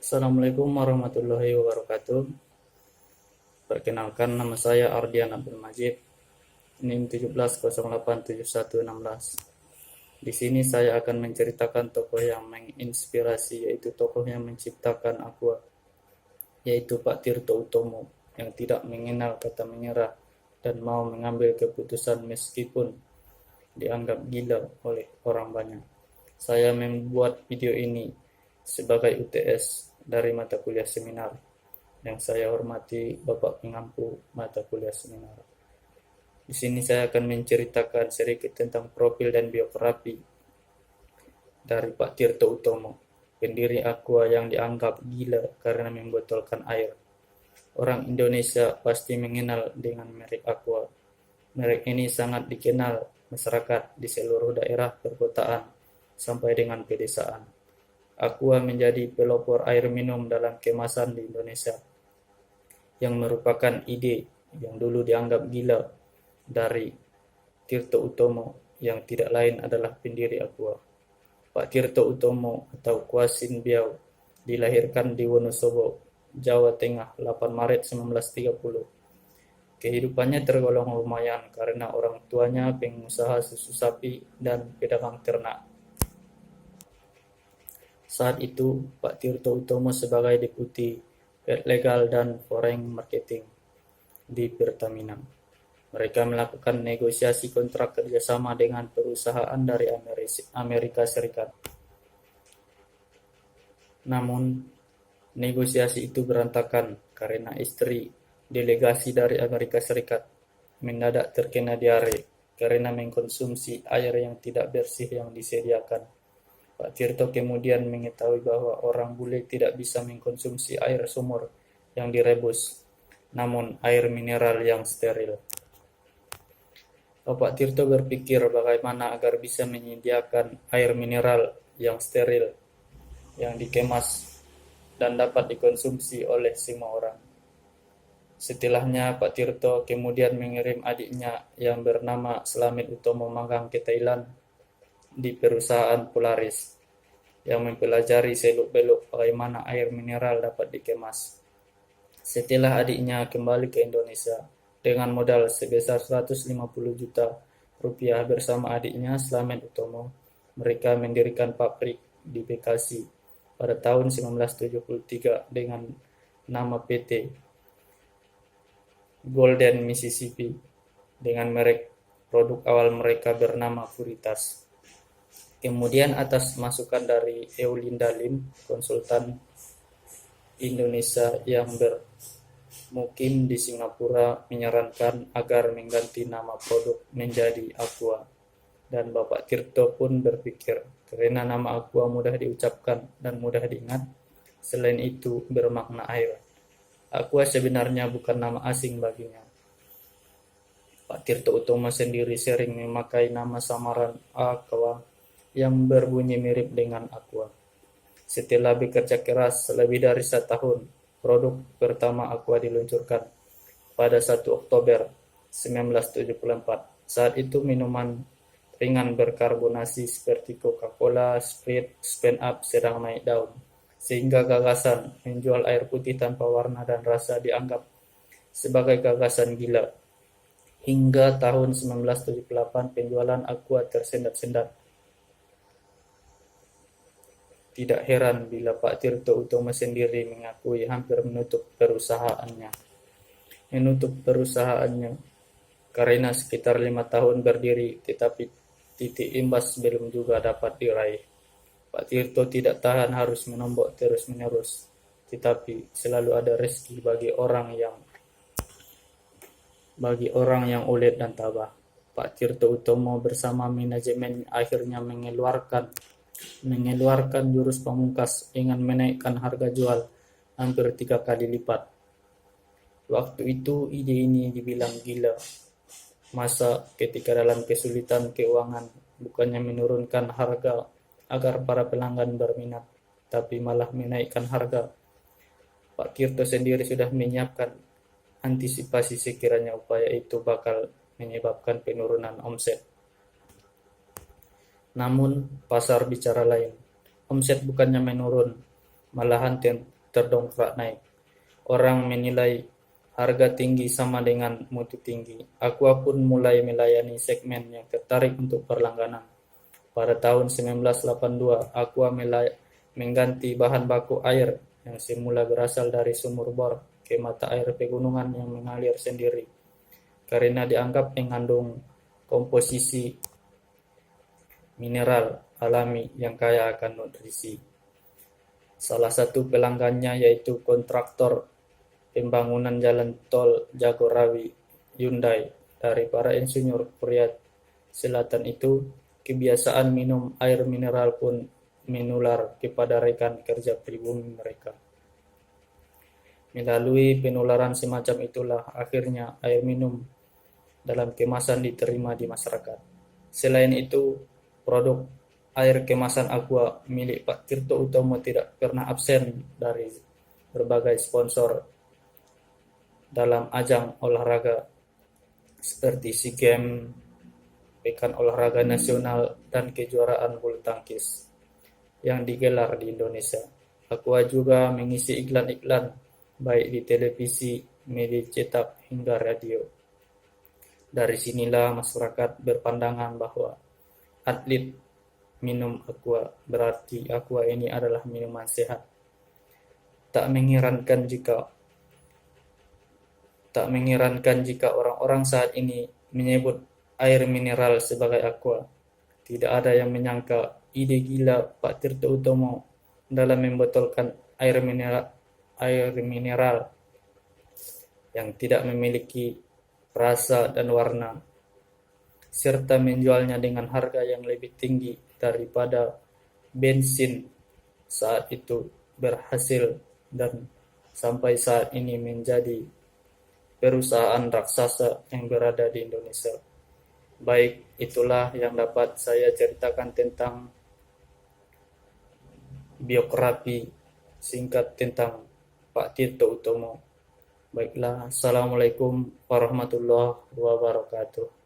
Assalamualaikum warahmatullahi wabarakatuh. Perkenalkan, nama saya Ardian Abdul Majid, NIM 17087116. Di sini saya akan menceritakan tokoh yang menginspirasi, yaitu tokoh yang menciptakan Aqua, yaitu Pak Tirto Utomo, yang tidak mengenal kata menyerah dan mau mengambil keputusan meskipun dianggap gila oleh orang banyak. Saya membuat video ini sebagai UTS dari mata kuliah seminar yang saya hormati Bapak Pengampu mata kuliah seminar. Di sini saya akan menceritakan sedikit tentang profil dan biografi dari Pak Tirto Utomo, pendiri Aqua yang dianggap gila karena membotolkan air. Orang Indonesia pasti mengenal dengan merek Aqua. Merek ini sangat dikenal masyarakat di seluruh daerah perkotaan sampai dengan pedesaan. Aqua menjadi pelopor air minum dalam kemasan di Indonesia, yang merupakan ide yang dulu dianggap gila dari Tirto Utomo, yang tidak lain adalah pendiri Aqua. Pak Tirto Utomo atau Kwasin Biau dilahirkan di Wonosobo, Jawa Tengah 8 Maret 1930. Kehidupannya tergolong lumayan karena orang tuanya pengusaha susu sapi dan pedagang ternak. Saat itu, Pak Tirto Utomo sebagai Deputi Legal dan Foreign Marketing di Pertamina. Mereka melakukan negosiasi kontrak kerjasama dengan perusahaan dari Amerika Serikat. Namun, negosiasi itu berantakan karena istri delegasi dari Amerika Serikat mendadak terkena diare karena mengkonsumsi air yang tidak bersih yang disediakan. Pak Tirto kemudian mengetahui bahwa orang bule tidak bisa mengkonsumsi air sumur yang direbus, namun air mineral yang steril. Bapak Tirto berpikir bagaimana agar bisa menyediakan air mineral yang steril, yang dikemas, dan dapat dikonsumsi oleh semua orang. Setelahnya, Pak Tirto kemudian mengirim adiknya yang bernama Slamet Utomo magang ke Thailand di perusahaan Polaris, yang mempelajari seluk-beluk bagaimana air mineral dapat dikemas. Setelah adiknya kembali ke Indonesia dengan modal sebesar 150 juta rupiah bersama adiknya Slamet Utomo, mereka mendirikan pabrik di Bekasi pada tahun 1973 dengan nama PT Golden Mississippi dengan merek produk awal mereka bernama Puritas. Kemudian atas masukan dari Eulinda Lim, konsultan Indonesia yang bermukim di Singapura, menyarankan agar mengganti nama produk menjadi Aqua. Dan Bapak Tirto pun berpikir, karena nama Aqua mudah diucapkan dan mudah diingat, selain itu bermakna air. Aqua sebenarnya bukan nama asing baginya. Pak Tirto Utomo sendiri sering memakai nama samaran Aqua yang berbunyi mirip dengan Aqua. Setelah bekerja keras lebih dari 1 tahun, produk pertama Aqua diluncurkan pada 1 Oktober 1974. Saat itu minuman ringan berkarbonasi seperti Coca-Cola, Sprite, 7up sedang naik daun, sehingga gagasan menjual air putih tanpa warna dan rasa dianggap sebagai gagasan gila. Hingga tahun 1978 penjualan Aqua tersendat-sendat. Tidak heran bila Pak Tirto Utomo sendiri mengakui hampir menutup perusahaannya karena sekitar 5 tahun berdiri, tetapi titik imbas belum juga dapat diraih. Pak Tirto tidak tahan harus menombok terus-menerus, tetapi selalu ada rezeki bagi orang yang ulet dan tabah. Pak Tirto Utomo bersama manajemen akhirnya mengeluarkan jurus pamungkas dengan menaikkan harga jual hampir 3 kali lipat. Waktu itu ide ini dibilang gila. Masa ketika dalam kesulitan keuangan, bukannya menurunkan harga agar para pelanggan berminat, tapi malah menaikkan harga. Pak Tirto sendiri sudah menyiapkan antisipasi sekiranya upaya itu bakal menyebabkan penurunan omset. Namun pasar bicara lain. Omset bukannya menurun, malahan terdongkrak naik. Orang menilai harga tinggi sama dengan mutu tinggi. Aqua pun mulai melayani segmen yang tertarik untuk berlangganan. Pada tahun 1982, Aqua mengganti bahan baku air yang semula berasal dari sumur bor ke mata air pegunungan yang mengalir sendiri, karena dianggap mengandung komposisi mineral alami yang kaya akan nutrisi. Salah satu pelanggannya yaitu kontraktor pembangunan jalan tol Jagorawi Hyundai. Dari para insinyur Korea Selatan itu, kebiasaan minum air mineral pun menular kepada rekan kerja pribumi mereka. Melalui penularan semacam itulah akhirnya air minum dalam kemasan diterima di masyarakat. Selain itu, produk air kemasan Aqua milik Pak Tirto Utomo tidak pernah absen dari berbagai sponsor dalam ajang olahraga seperti SEA Games, Pekan Olahraga Nasional, dan kejuaraan bulu tangkis yang digelar di Indonesia. Aqua juga mengisi iklan-iklan baik di televisi, media cetak, hingga radio. Dari sinilah masyarakat berpandangan bahwa atlet minum Aqua berarti Aqua ini adalah minuman sehat. Tak mengherankan jika orang-orang saat ini menyebut air mineral sebagai Aqua. Tidak ada yang menyangka ide gila Pak Tirto Utomo dalam membotolkan air mineral yang tidak memiliki rasa dan warna, serta menjualnya dengan harga yang lebih tinggi daripada bensin saat itu, berhasil dan sampai saat ini menjadi perusahaan raksasa yang berada di Indonesia. Baik, itulah yang dapat saya ceritakan tentang biografi singkat tentang Pak Tirto Utomo. Baiklah, Assalamualaikum warahmatullahi wabarakatuh.